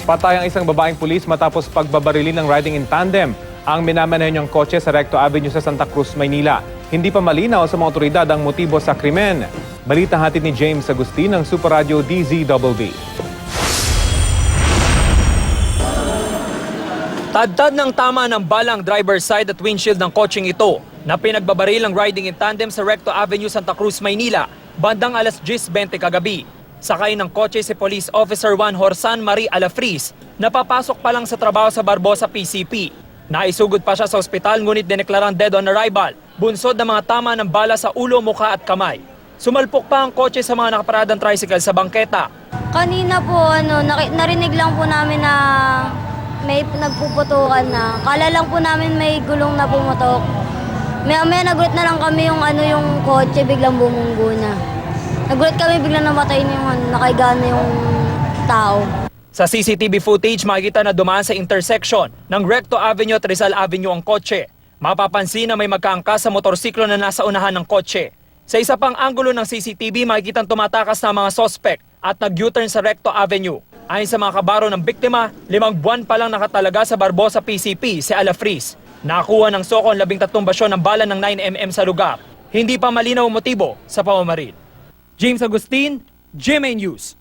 Patay ang isang babaeng pulis matapos pagbabarili ng riding in tandem ang minamaneho niyang kotse sa Recto Avenue sa Santa Cruz, Maynila. Hindi pa malinaw sa mga otoridad ang motibo sa krimen. Balita hatid ni James Agustin ng Super Radio DZBB. Tadtad ng tama ng balang driver's side at windshield ng kotseng ito na pinagbabaril ang riding in tandem sa Recto Avenue, Santa Cruz, Maynila, bandang alas 10:20 kagabi. Sakay ng kotse si Police Officer Juan Jorsan Marie Alafriz na papasok pa lang sa trabaho sa Barbosa PCP. Naisugod pa siya sa ospital ngunit dineklarang dead on arrival, bunsod ng mga tama ng bala sa ulo, mukha at kamay. Sumalpok pa ang kotse sa mga nakaparadang tricycle sa bangketa. Kanina po, narinig lang po namin na may nagpuputukan na. Kala lang po namin may gulong na pumutok. May nagulat na lang kami yung kotse biglang bumunggo na. Nagulat kami biglang namatay na nakaiga na yung tao. Sa CCTV footage, makikita na dumaan sa intersection ng Recto Avenue at Rizal Avenue ang kotse. Mapapansin na may magkaangkas sa motorsiklo na nasa unahan ng kotse. Sa isa pang anggulo ng CCTV, makikita tumatakas na mga sospek at nag-U-turn sa Recto Avenue. Ayon sa mga kabaro ng biktima, 5 buwan pa lang nakatalaga sa Barbosa PCP si Alafriz. Nakakuha ng soko ang 13 basyon ng bala ng 9mm sa lugar. Hindi pa malinaw ang motibo sa pamamaril. James Agustin, GMA News.